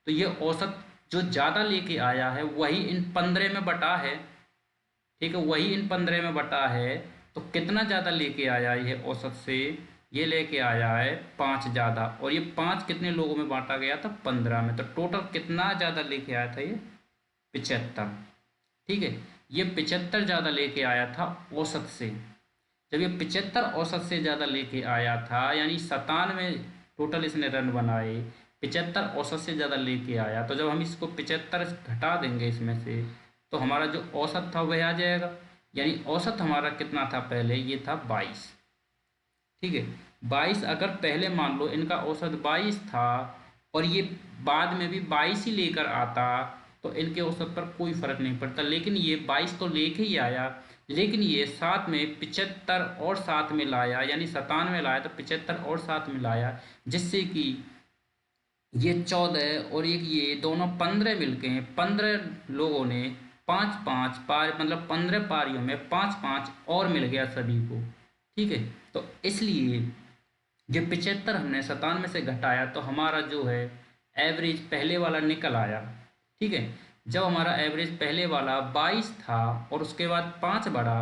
[SPEAKER 1] तो ये औसत जो ज़्यादा लेके आया है वही इन 15 में बटा है, ठीक है, वही इन 15 में बटा है। तो कितना ज़्यादा लेके आया ये औसत से, ये लेके आया है 5 ज़्यादा, और ये 5 कितने लोगों में बांटा गया था, 15 में। तो टोटल कितना ज़्यादा लेके आया था ये, 75, ठीक है। ये 75 ज़्यादा लेके आया था औसत से। जब ये 75 औसत से ज़्यादा लेके आया था, यानी 97 टोटल इसने रन बनाए, 75 औसत से ज़्यादा लेके आया, तो जब हम इसको 75 घटा देंगे इसमें से, तो हमारा जो औसत था वह आ जाएगा। यानी औसत हमारा कितना था पहले, ये था 22, ठीक है। 22 अगर पहले मान लो इनका औसत 22 था, और ये बाद में भी 22 ही लेकर आता, तो इनके औसत पर कोई फर्क नहीं पड़ता। लेकिन ये 22 तो लेके ही आया, लेकिन ये साथ में 75 और साथ में लाया, यानी 97 लाया, तो 75 और साथ में लाया, जिससे कि ये 14 और एक ये दोनों 15 मिलके हैं। 15 लोगों ने 5-5 पार, मतलब 15 पारियों में 5-5 और मिल गया सभी को, ठीक है। तो इसलिए ये 75 हमने 97 से घटाया, तो हमारा जो है एवरेज पहले वाला निकल आया, ठीक है। जब हमारा एवरेज पहले वाला 22 था और उसके बाद 5 बढ़ा,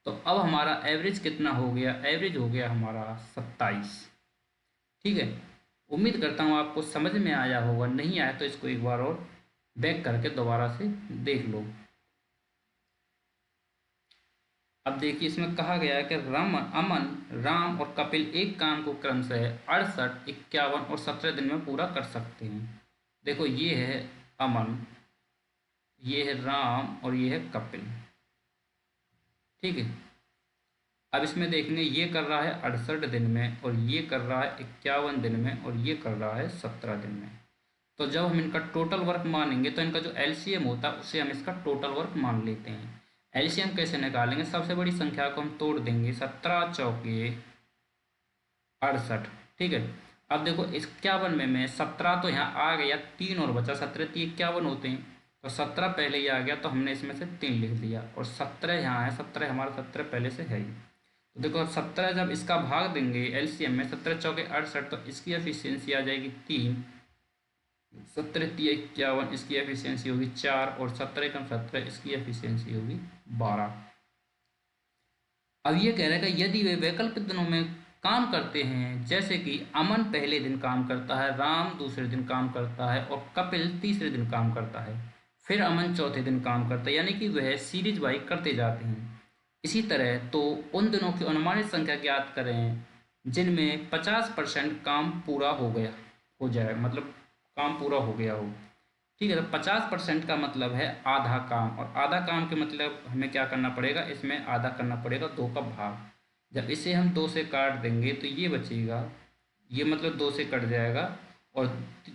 [SPEAKER 1] तो अब हमारा एवरेज कितना हो गया, एवरेज हो गया हमारा 27, ठीक है। उम्मीद करता हूँ आपको समझ में आया होगा, नहीं आया तो इसको एक बार और बैक करके दोबारा से देख लो। अब देखिए इसमें कहा गया है कि अमन, राम और कपिल एक काम को क्रमशः 68, 51 और 17 दिन में पूरा कर सकते हैं। देखो ये है अमन, ये है राम और ये है कपिल, ठीक है। अब इसमें देखेंगे ये कर रहा है 68 दिन में, और ये कर रहा है 51 दिन में, और ये कर रहा है 17 दिन में। तो जब हम इनका टोटल वर्क मानेंगे, तो इनका जो एलसीएम होता है उससे हम इसका टोटल वर्क मान लेते हैं। एलसीएम कैसे निकालेंगे, सबसे बड़ी संख्या को हम तोड़ देंगे, 17 चौके 68, ठीक है। अब देखो 51 में 17 तो यहाँ आ गया, 3 और बचा, 17 3 51 होते हैं, तो 17 पहले ही आ गया, तो हमने इसमें से 3 लिख दिया, और 17 यहाँ है, 17 हमारा 17 पहले से है ही। तो देखो 17 जब इसका भाग देंगे एलसीएम में, 17 चौके 68, तो इसकी एफिशिएंसी आ जाएगी 3, 17 3 51, इसकी एफिशिएंसी होगी 4, और 17 कम 17, इसकी एफिशिएंसी होगी 12। अब ये कह रहा है कि यदि वे वैकल्पिक दिनों में काम करते हैं, जैसे कि अमन पहले दिन काम करता है, राम दूसरे दिन काम करता है, और कपिल तीसरे दिन काम करता है, फिर अमन चौथे दिन काम करता है, यानी कि वह सीरीज वाइज करते जाते हैं। इसी तरह तो उन दिनों की अनुमानित संख्या ज्ञात करें जिनमें 50% काम पूरा हो जाए, मतलब काम पूरा हो गया हो, ठीक है। तो 50% का मतलब है आधा काम, और आधा काम के मतलब हमें क्या करना पड़ेगा, इसमें आधा करना पड़ेगा 2 का भाग। जब इसे हम 2 से काट देंगे तो ये बचेगा, ये मतलब 2 से कट जाएगा, और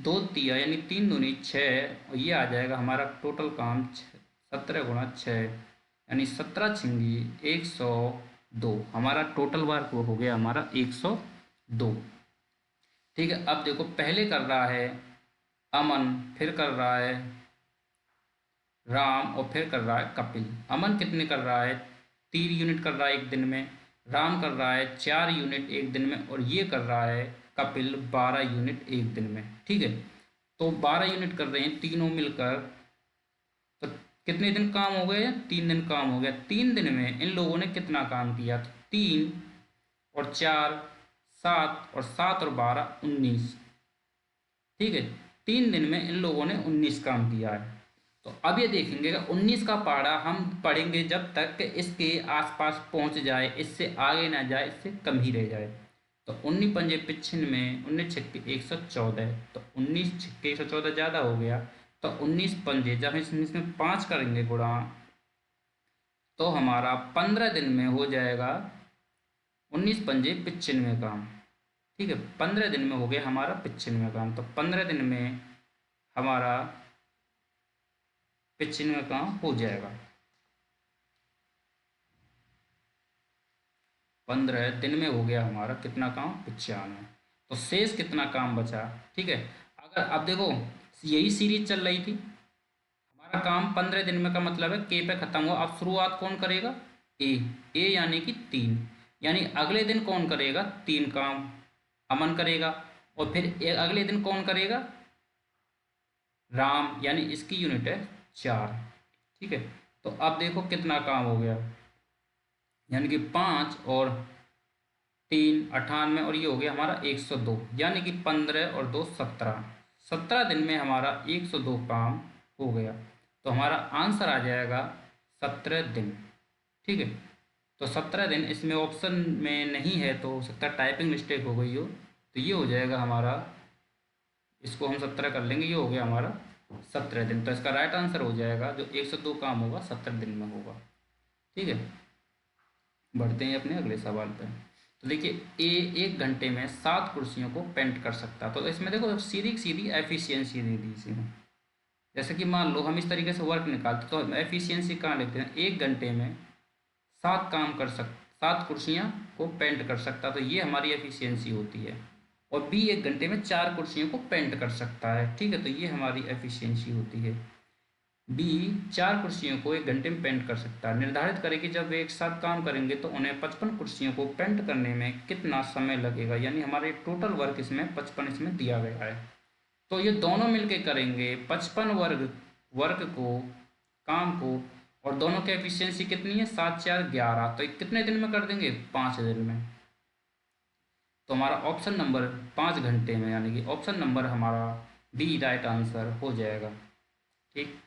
[SPEAKER 1] 2 तिया यानी 3 दूनी 6, और ये आ जाएगा हमारा टोटल काम 17 गुणा 6, यानी 17 छिंगी 102, हमारा टोटल वर्क हो गया हमारा 102, ठीक है। अब देखो पहले कर रहा है अमन, फिर कर रहा है राम, और फिर कर रहा है कपिल। अमन कितने कर रहा है, 3 यूनिट कर रहा है एक दिन में, राम कर रहा है 4 यूनिट एक दिन में, और ये कर रहा है कपिल 12 यूनिट एक दिन में, ठीक है। तो 12 यूनिट कर रहे हैं तीनों मिलकर, तो कितने दिन काम हो गए, 3 दिन काम हो गया। 3 दिन में इन लोगों ने कितना काम किया, तो 3 और 4 7, और 7 और 12 19, ठीक है। 3 दिन में इन लोगों ने 19 काम किया है। तो अब ये देखेंगे कि 19 का पहाड़ा हम पढ़ेंगे जब तक कि इसके आसपास पहुंच जाए, इससे आगे ना जाए, इससे कम ही रह जाए। तो 19 पंजे 95, 19 छक्के 114, तो 19 छक्के 114 ज़्यादा हो गया, तो 19 पंजे जब इसमें 5 करेंगे गुणा, तो हमारा 15 दिन में हो जाएगा 19 पंजे 95 काम। ठीक है, 15 दिन में हो गया हमारा 95 काम। तो 15 दिन में हमारा 95 काम हो जाएगा। 15 दिन में हो गया हमारा कितना काम, 95। तो शेष कितना काम बचा। ठीक है, अगर अब देखो यही सीरीज चल रही थी, हमारा काम 15 दिन में का मतलब है के पे खत्म हुआ। अब शुरुआत कौन करेगा, ए। ए यानी कि 3, यानी अगले दिन कौन करेगा, 3 काम अमन करेगा। और फिर अगले दिन कौन करेगा, राम, यानी इसकी यूनिट है 4। ठीक है, तो अब देखो कितना काम हो गया, यानी कि 5 और 3 98 और ये हो गया हमारा 102, यानी कि 15 और 2 17। 17 दिन में हमारा 102 काम हो गया। तो हमारा आंसर आ जाएगा 17 दिन। ठीक है, तो 17 दिन इसमें ऑप्शन में नहीं है, तो हो सकता है टाइपिंग मिस्टेक हो गई हो। तो ये हो जाएगा हमारा, इसको हम 17 कर लेंगे, ये हो गया हमारा 17 दिन। तो इसका राइट आंसर हो जाएगा जो 102 काम होगा 17 दिन में होगा। ठीक है, बढ़ते हैं अपने अगले सवाल पे। तो देखिए, ए 1 घंटे में 7 कुर्सियों को पेंट कर सकता है। तो इसमें देखो सीधी सीधी एफिशिएंसी दे दी इसमें। जैसे कि मान लो हम इस तरीके से वर्क निकालते तो हम एफिशिएंसी कहाँ लिखते हैं, 1 घंटे में 7 कुर्सियाँ को पेंट कर सकता, तो ये हमारी एफिशिएंसी होती है। और बी 1 घंटे में 4 कुर्सियों को पेंट कर सकता है। ठीक है, तो ये हमारी एफिशिएंसी होती है। बी 4 कुर्सियों को 1 घंटे में पेंट कर सकता है। निर्धारित करें कि जब वे एक साथ काम करेंगे तो उन्हें 55 कुर्सियों को पेंट करने में कितना समय लगेगा, यानी हमारे टोटल वर्क इसमें 55 इसमें दिया गया है। तो ये दोनों मिलके करेंगे 55 वर्क को, काम को, और दोनों की एफिशिएंसी कितनी है, 7 4 11। तो ये कितने दिन में कर देंगे, 5 दिन में। तो हमारा ऑप्शन नंबर 5 घंटे में, यानी कि ऑप्शन नंबर हमारा डी राइट आंसर हो जाएगा। ठीक,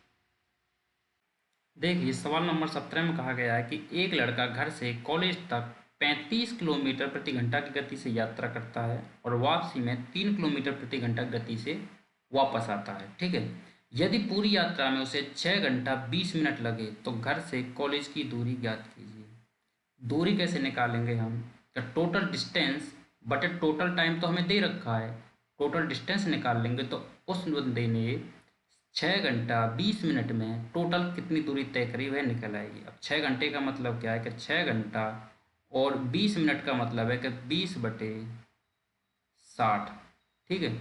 [SPEAKER 1] देखिए सवाल नंबर 17 में कहा गया है कि एक लड़का घर से कॉलेज तक 35 किलोमीटर प्रति घंटा की गति से यात्रा करता है और वापसी में 3 किलोमीटर प्रति घंटा गति से वापस आता है। ठीक है, यदि पूरी यात्रा में उसे 6 घंटा 20 मिनट लगे तो घर से कॉलेज की दूरी ज्ञात कीजिए। दूरी कैसे निकालेंगे हम, तो टोटल डिस्टेंस बटे टोटल टाइम तो हमें दे रखा है, टोटल डिस्टेंस निकाल लेंगे। तो उस बंदे ने 6 घंटा 20 मिनट में टोटल कितनी दूरी तय करी वह निकल आएगी। अब 6 घंटे का मतलब क्या है कि 6 घंटा और 20 मिनट का मतलब है कि 20 बटे 60। ठीक है,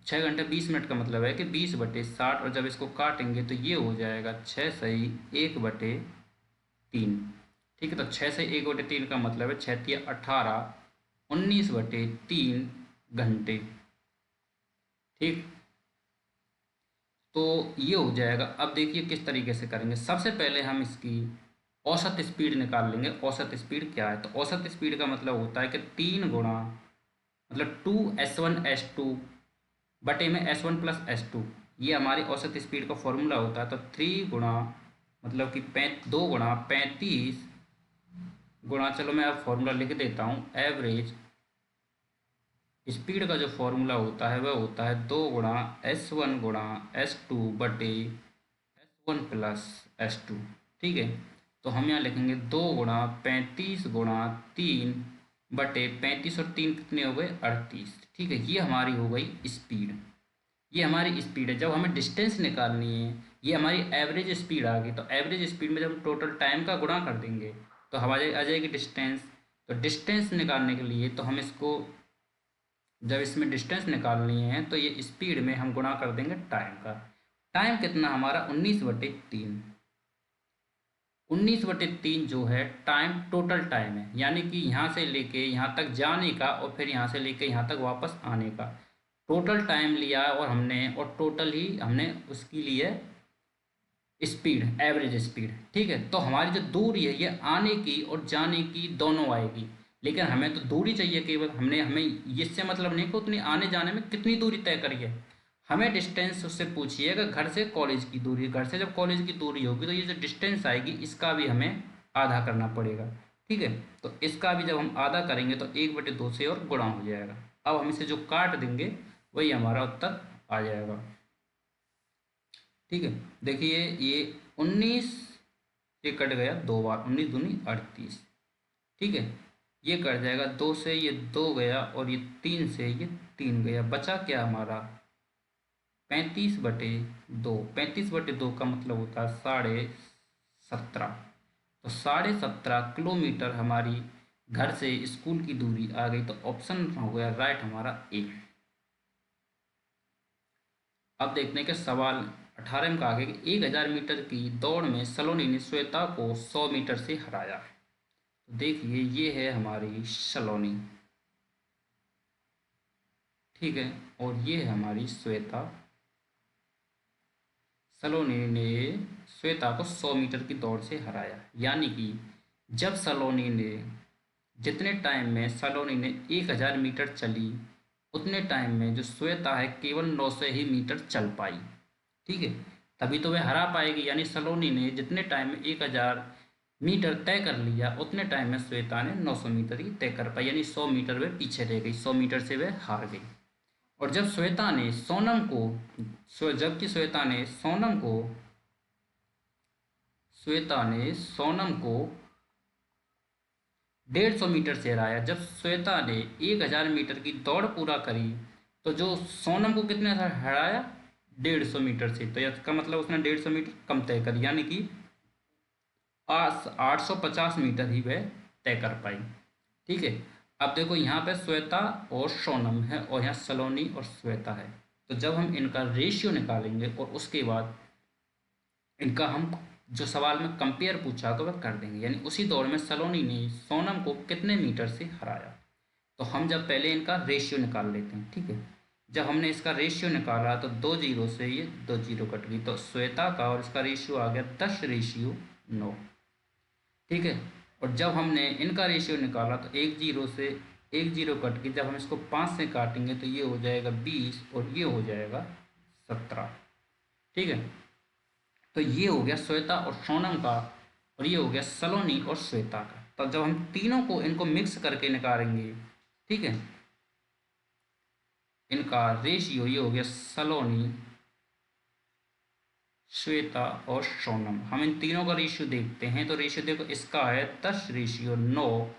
[SPEAKER 1] 6 घंटे 20 मिनट का मतलब है कि 20 बटे 60, और जब इसको काटेंगे तो ये हो जाएगा 6 सही 1 बटे 3। ठीक है, तो 6 से 1 बटे 3 का मतलब है 6 तिया 18, 19 बटे 3 घंटे। ठीक, तो ये हो जाएगा। अब देखिए किस तरीके से करेंगे। सबसे पहले हम इसकी औसत स्पीड निकाल लेंगे। औसत स्पीड क्या है, तो औसत स्पीड का मतलब होता है कि 3 गुणा मतलब 2s1s2 बटे में s1 प्लस s2, ये हमारी औसत स्पीड का फॉर्मूला होता है। तो 3 गुणा मतलब कि 2 गुणा 35 गुणा, चलो मैं अब फॉर्मूला लिख देता हूँ, एवरेज स्पीड का जो फॉर्मूला होता है वह होता है 2 गुणा s1 गुणा s2 बटे s1 प्लस s2। ठीक है, तो हम यहाँ लिखेंगे 2 गुणा 35 गुणा 3 बटे 35 और 3 कितने हो गए, 38। ठीक है, ये हमारी हो गई स्पीड, ये हमारी स्पीड है। जब हमें डिस्टेंस निकालनी है, ये हमारी एवरेज स्पीड आ गई। तो एवरेज स्पीड में जब हम टोटल टाइम का गुणा कर देंगे तो हमारे आ जाएगी डिस्टेंस। तो डिस्टेंस निकालने के लिए तो हम इसको, जब इसमें डिस्टेंस निकालनी है तो ये स्पीड में हम गुणा कर देंगे टाइम का। टाइम कितना हमारा 19/3। 19/3 जो है टाइम, टोटल टाइम है, यानी कि यहाँ से लेके यहाँ तक जाने का और फिर यहाँ से लेके यहाँ तक वापस आने का टोटल टाइम लिया और हमने, और टोटल ही हमने उसकी ली है स्पीड, एवरेज स्पीड। ठीक है, तो हमारी जो दूरी है ये आने की और जाने की दोनों आएगी, लेकिन हमें तो दूरी चाहिए केवल। हमें इससे मतलब नहीं कि उतनी आने जाने में कितनी दूरी तय करी है, हमें डिस्टेंस उससे पूछिएगा घर से कॉलेज की दूरी। घर से जब कॉलेज की दूरी होगी तो ये जो डिस्टेंस आएगी इसका भी हमें आधा करना पड़ेगा। ठीक है, तो इसका भी जब हम आधा करेंगे तो 1/2 से और गुणा हो जाएगा। अब हम इसे जो काट देंगे वही हमारा उत्तर आ जाएगा। ठीक है, देखिए ये 19 ये कट गया 2 बार, 19 दूनी 38। ठीक है, ये कट जाएगा 2 से, ये 2 गया, और ये 3 से ये 3 गया, बचा क्या हमारा 35/2। 35/2 का मतलब होता है 17.5। तो 17.5 किलोमीटर हमारी घर से स्कूल की दूरी आ गई। तो ऑप्शन हो गया राइट हमारा ए। अब देखने के सवाल 18 में कहा गया कि 1000 मीटर की दौड़ में सलोनी ने श्वेता को 100 मीटर से हराया। तो देखिए ये है हमारी सलोनी, ठीक है, और ये है हमारी श्वेता। सलोनी ने श्वेता को 100 मीटर की दौड़ से हराया, यानी कि जब सलोनी ने जितने टाइम में सलोनी ने 1000 मीटर चली, उतने टाइम में जो श्वेता है केवल 900 ही मीटर चल पाई। ठीक है, तभी तो वह हरा पाएगी। यानी सलोनी ने जितने टाइम में 1000 मीटर तय कर लिया, उतने टाइम में श्वेता ने 900 मीटर ही तय कर पाई, यानी 100 मीटर वह पीछे रह गई, 100 मीटर से वह हार गई। और जब श्वेता ने सोनम को जबकि श्वेता ने सोनम को 150 मीटर से हराया। जब श्वेता ने 1000 मीटर की दौड़ पूरा करी, तो जो सोनम को कितने से हराया 150 मीटर से, तो इसका मतलब उसने 150 मीटर कम तय करी, यानी कि 850 मीटर ही वह तय कर पाई। ठीक है, अब देखो यहाँ पे श्वेता और सोनम है, और यहाँ सलोनी और श्वेता है। तो जब हम इनका रेशियो निकालेंगे और उसके बाद इनका हम जो सवाल में कंपेयर पूछा तो वह कर देंगे। यानी उसी दौड़ में सलोनी ने सोनम को कितने मीटर से हराया। तो हम जब पहले इनका रेशियो निकाल लेते हैं। ठीक है, जब हमने इसका रेशियो निकाला तो 2 जीरो से ये 2 जीरो कट गई, तो श्वेता का और इसका रेशियो आ गया 10:9। ठीक है, और जब हमने इनका रेशियो निकाला तो 1 जीरो से 1 जीरो कट गई। जब हम इसको 5 से काटेंगे तो ये हो जाएगा 20 और ये हो जाएगा 17। ठीक है, तो ये हो गया श्वेता और सोनम का, और ये हो गया सलोनी और श्वेता का। तो जब हम तीनों को इनको मिक्स करके निकालेंगे, ठीक है, इनका रेशियो ये हो गया सलोनी, श्वेता और सोनम। हम इन तीनों का रेशियो देखते हैं, तो रेशियो देखो इसका है 10:9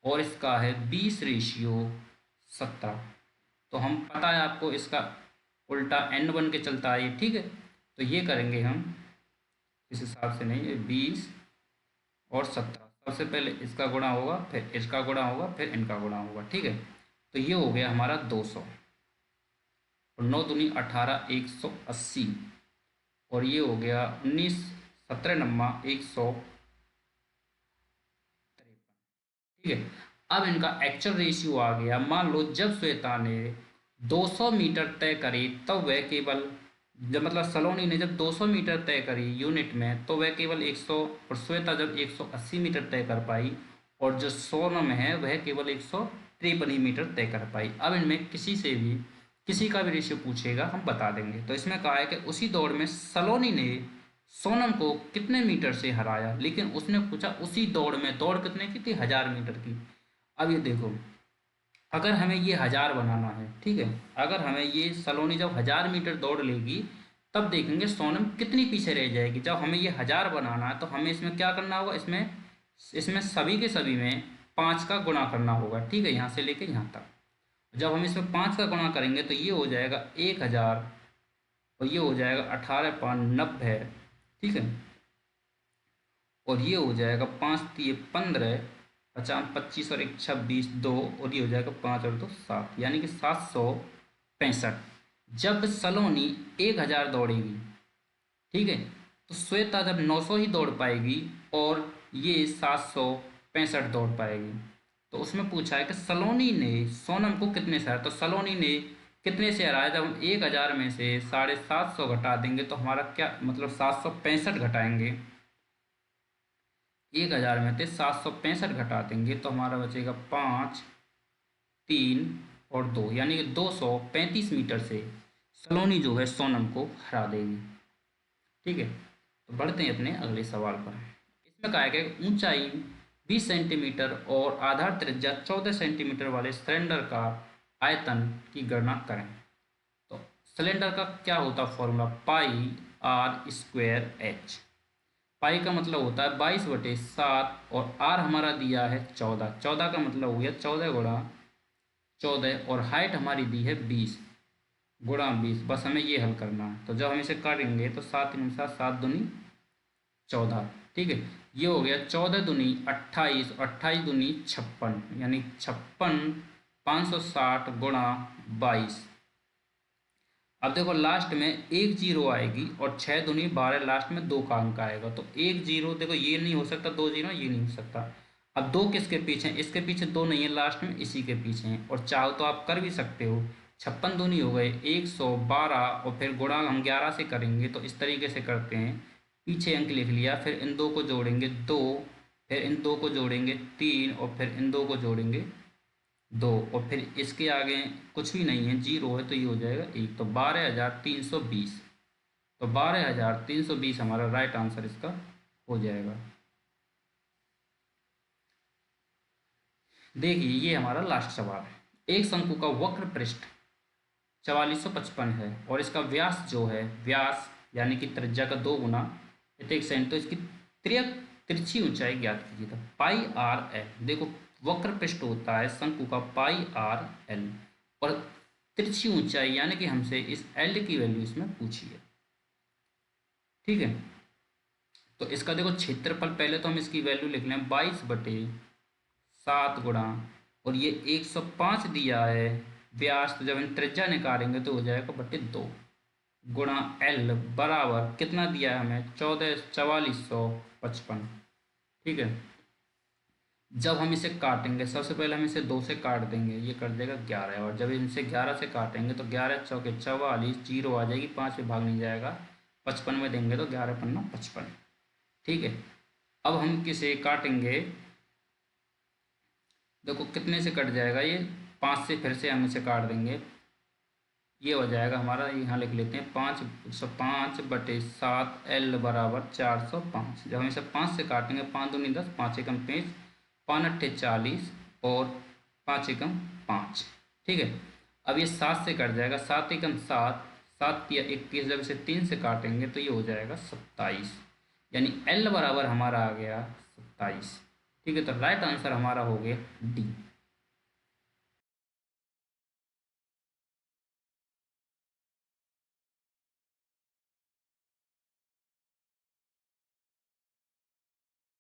[SPEAKER 1] और इसका है 20:17। तो हम पता है आपको इसका उल्टा n बन के चलता है ये। ठीक है, तो ये करेंगे हम इस हिसाब से, नहीं 20 और 17, सबसे पहले इसका गुणा होगा, फिर इसका गुणा होगा, फिर इनका गुणा होगा। ठीक है, तो ये हो गया हमारा 200 और 9 दूनी 18, 180, और ये हो गया 19, 17 नम्मा 153। ठीक है, अब इनका एक्चुअल रेशियो आ गया। मान लो जब श्वेता ने 200 मीटर तय करी, तब वह केवल जब मतलब सलोनी ने जब 200 मीटर तय करी यूनिट में, तो वह केवल 100, और श्वेता जब 180 मीटर तय कर पाई, और जो सोनम है वह केवल 153 ही मीटर तय कर पाई। अब इनमें किसी का भी रेशियो पूछेगा हम बता देंगे। तो इसमें कहा है कि उसी दौड़ में सलोनी ने सोनम को कितने मीटर से हराया, लेकिन उसने पूछा उसी दौड़ में, दौड़ कितने की थी 1000 मीटर की। अब ये देखो, अगर हमें ये 1000 बनाना है, ठीक है, अगर हमें ये सलोनी जब 1000 मीटर दौड़ लेगी, तब देखेंगे सोनम कितनी पीछे रह जाएगी। जब हमें ये 1000 बनाना है तो हमें इसमें क्या करना होगा, इसमें सभी के सभी में 5 का गुणा करना होगा। ठीक है, यहाँ से लेके यहाँ तक जब हम इसमें 5 का गुणा करेंगे तो ये हो जाएगा 1000, और ये हो जाएगा 18×5 = 90। ठीक है, और ये हो जाएगा 5×3 = 15, 50, 25 और 1 26, 2, और ये हो जाएगा 5 और 2 7, यानी कि 765। जब सलोनी 1000 दौड़ेगी, ठीक है, तो श्वेता जब 900 ही दौड़ पाएगी, और ये 765 दौड़ पाएगी। तो उसमें पूछा है कि सलोनी ने सोनम को कितने से हराया। तो सलोनी ने कितने से हराया, जब हम 1000 में से 750 घटा देंगे तो हमारा क्या मतलब 765 घटाएंगे, 1000 में से 765 घटा देंगे तो हमारा बचेगा 5, 3 और 2, यानी कि 235 मीटर से सलोनी जो है सोनम को हरा देगी। ठीक है, तो बढ़ते हैं अपने अगले सवाल पर। इसमें कहा है कि ऊंचाई 20 सेंटीमीटर और आधार त्रिज्या 14 सेंटीमीटर वाले सिलेंडर का आयतन की गणना करें। तो सिलेंडर का क्या होता है formula, pi r square h. Pi का मतलब होता है 22/7 और आर हमारा दिया है 14, 14 का मतलब हो गया 14 × 14 और हाइट हमारी दी है 20 × 20। बस हमें ये हल करना है। तो जब हम इसे करेंगे तो 7×7 7 दूनी 14, ठीक है। ये हो गया 14 दूनी 28 और 28 दूनी 56, यानी 56 560 × 22। अब देखो लास्ट में एक जीरो आएगी और 6 दूनी 12, लास्ट में 2 का अंक आएगा। तो एक जीरो देखो ये नहीं हो सकता, 2 जीरो ये नहीं हो सकता। अब 2 किसके पीछे हैं, इसके पीछे 2 नहीं है, लास्ट में इसी के पीछे हैं। और चाहो तो आप कर भी सकते हो, 56 दूनी हो गए 112 और फिर गुणा हम 11 से करेंगे, तो इस तरीके से करते हैं। पीछे अंक लिख लिया, फिर इन 2 को जोड़ेंगे 2, फिर इन 2 को जोड़ेंगे 3 और फिर इन 2 को जोड़ेंगे 2 और फिर इसके आगे कुछ भी नहीं है, जीरो है, तो ये हो जाएगा 1। तो 12,320, तो 12,320 हमारा राइट आंसर इसका हो जाएगा। देखिए ये हमारा लास्ट सवाल है। एक शंकु का वक्र पृष्ठ 4455 है और इसका व्यास जो है, व्यास यानी कि त्रिज्या का 2 गुना 1 सेंट, तो इसकी तिरछी ऊंचाई ज्ञात कीजिए। तो पाई आर एल, देखो वक्र पृष्ठ होता है शंकु का पाई आर एल और तिरछी ऊंचाई यानी कि हमसे इस एल की वैल्यू इसमें पूछी है, ठीक है। तो इसका देखो क्षेत्रफल, पहले तो हम इसकी वैल्यू लिख लें 22/7 गुणा, और ये 105 दिया है व्यास, तो जब हम त्रिज्या निकालेंगे तो हो जाएगा 2 गुणा एल बराबर कितना दिया है हमें 4455, ठीक है। जब हम इसे काटेंगे सबसे पहले हम इसे 2 से काट देंगे, ये कर देगा 11, और जब इनसे 11 से काटेंगे तो 11 चौके 44, जीरो आ जाएगी, 5 में भाग नहीं जाएगा, 55 में देंगे तो 11 पन्ना 55, ठीक है। अब हम किसे काटेंगे, देखो कितने से कट जाएगा ये, 5 से, फिर से हम इसे काट देंगे, ये हो जाएगा हमारा, यहाँ लिख लेते हैं 5/7 एल बराबर 405। जब हम इसे 5 से काटेंगे, 5 दूनी 10, 5 एकम 5, 5 अट्ठे 40 और 5 एकम 5, ठीक है। अब ये 7 से कट जाएगा, 7 एकम 7, 7 या 21, जब इसे 3 से काटेंगे तो ये हो जाएगा 27, यानी एल बराबर हमारा आ गया 27, ठीक है। तो राइट आंसर हमारा हो गया डी।